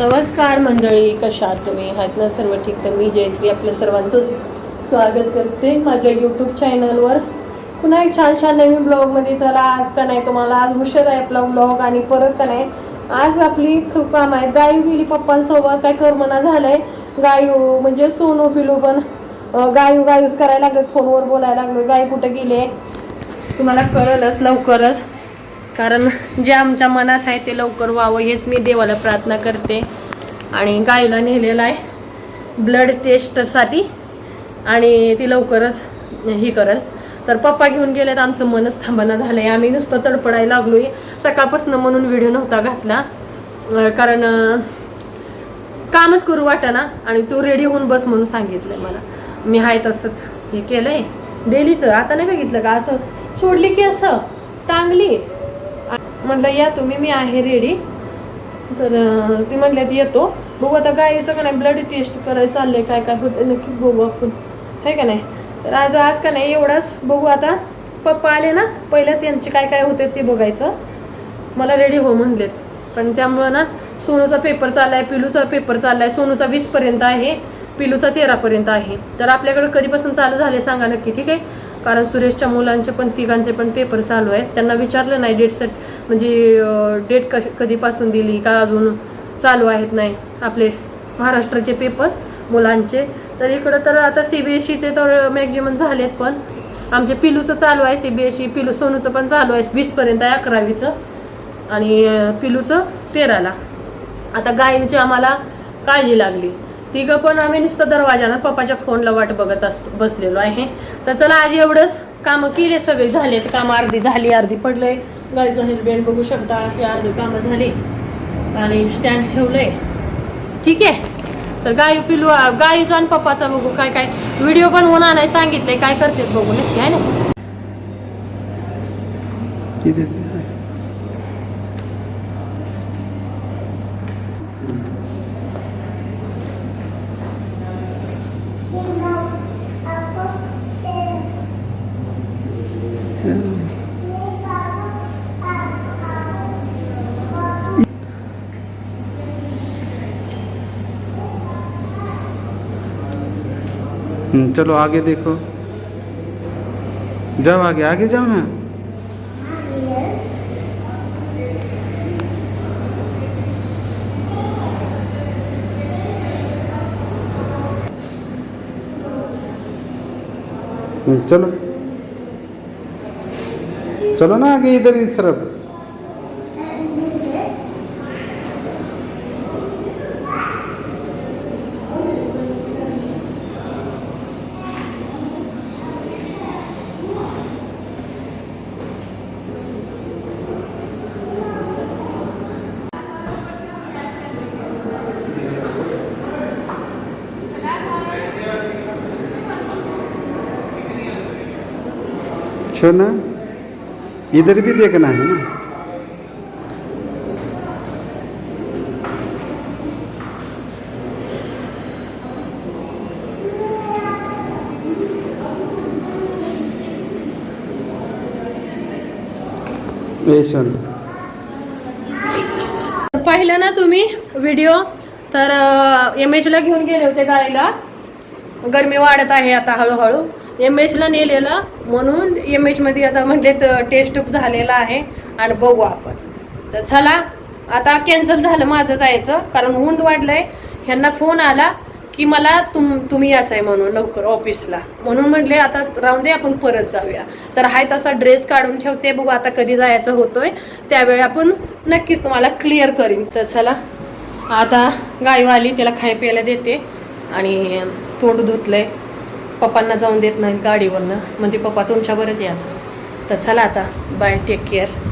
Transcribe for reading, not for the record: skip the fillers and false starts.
नमस्कार मंडळी, कशा आहात तुम्ही? आहात ना सर्व ठीक? तर मी जयश्री आपल्या सर्वांचं स्वागत करते माझ्या यूट्यूब चॅनलवर. पुन्हा एक छान नवीन ब्लॉगमध्ये. चला आज का नाही तुम्हाला आज उशीर आहे आपला ब्लॉग आणि परत का नाही आज आपली खूप काम आहे. गायू गेली पप्पांसोबत, काय करमना झालंय. गायू म्हणजे सोनू पिलू पण गायूच करायला लागले, फोनवर बोलायला लागलो. गाय कुठं गेले तुम्हाला कळलंच लवकरच, कारण जे आमच्या मनात आहे ते लवकर व्हावं हेच मी देवाला प्रार्थना करते. आणि गायला नेलेलं आहे ब्लड टेस्टसाठी आणि ती लवकरच ही करेल. तर पप्पा घेऊन गेलेत, आमचं मनच थांबना झालं आहे. आम्ही नुसतं तडपडायला लागलो आहे सकाळपासून, म्हणून व्हिडिओ नव्हता घातला. कारण कामच करू वाटेना आणि तू रेडी होऊन बस म्हणून सांगितलं मला. मी आहे तसंच हे केलं आहे डेलीचं. आता नाही बघितलं का असं सोडली की असं टांगली. म्हटलं या तुम्ही, मी आहे रेडी. तर ती म्हटल्या ती येतो. बघू आता गायचं का नाही ब्लड टेस्ट करायचं चाललंय, काय काय होतं नक्कीच बघू आपण, आहे का नाही. तर आज का नाही एवढंच बघू. आता पप्पा आले ना पहिल्या, त्यांचे काय काय होते ते बघायचं. मला रेडी हो म्हणलेत, पण त्यामुळं ना सोनूचा पेपर चाललाय, पिलूचा पेपर चाललाय. सोनूचा 20पर्यंत आहे, पिलूचा 13पर्यंत आहे. तर आपल्याकडे कधीपासून चालू झाले सांगा नक्की, ठीक आहे. कारण सुरेशच्या मुलांचे पण तिघांचे पण पेपर चालू आहेत. त्यांना विचारलं नाही डेट सेट म्हणजे डेट कधीपासून दिली का, अजून चालू आहेत नाही आपले महाराष्ट्राचे पेपर मुलांचे. तर इकडं तर आता CBSEचे तर मॅक्झिमम झालेत, पण आमचे पिलूचं चालू आहे CBSE. पिलू सोनूचं पण चालू आहे 20पर्यंत आहे, 11वीचं आणि पिलूचं 13ला. आता गायीची आम्हाला काळजी लागली. तिघं पण आम्ही नुसतं दरवाजानं पप्पाच्या फोनला वाट बघत बसलेलो आहे. तर चला आज एवढंच कामं केले, सगळे झालेत. कामं अर्धी झाली अर्धी पडलंय. गायचं हेल्मेट बघू शकता, अशी अर्धी कामं झाली आणि स्टँड ठेवलंय, ठीक आहे. तर गायीचा आणि पप्पाचा बघू काय काय व्हिडिओ पण होणार नाही सांगितलंय, काय करते बघू नक्की, आहे ना. चलो आगे देखो, जाओ आगे आगे जाओ ना. चलो चलो ना आगे, इधर इस तरफ. ना इधर भी देखना है ना. पाहिलं ना तुम्ही व्हिडिओ. तर MH ला घेऊन गेले होते गायला. गरमी वाढत आहे आता हळूहळू. MH ला नेलेलं म्हणून MH मध्ये आता म्हणजे टेस्ट झालेला आहे आणि बघू आपण. तर चला आता कॅन्सल झालं माझं जायचं, कारण ऊन वाढलंय. ह्यांना फोन आला की मला तुम्ही यायचंय म्हणून लवकर ऑफिसला, म्हणून म्हटले आता राहून दे आपण परत जाऊया. तर हाय तसा ड्रेस काढून ठेवते, बघू आता कधी जायचं होतोय त्यावेळी आपण नक्की तुम्हाला क्लिअर करीन. तर चला आता गाय आली, त्याला खाय प्यायला देते आणि तोंड धुतलंय. पप्पांना जाऊन देत नाहीत गाडीवरनं, म्हणजे पप्पा तुमच्यावरच यायचं. तर चला आता बाय, टेक केअर.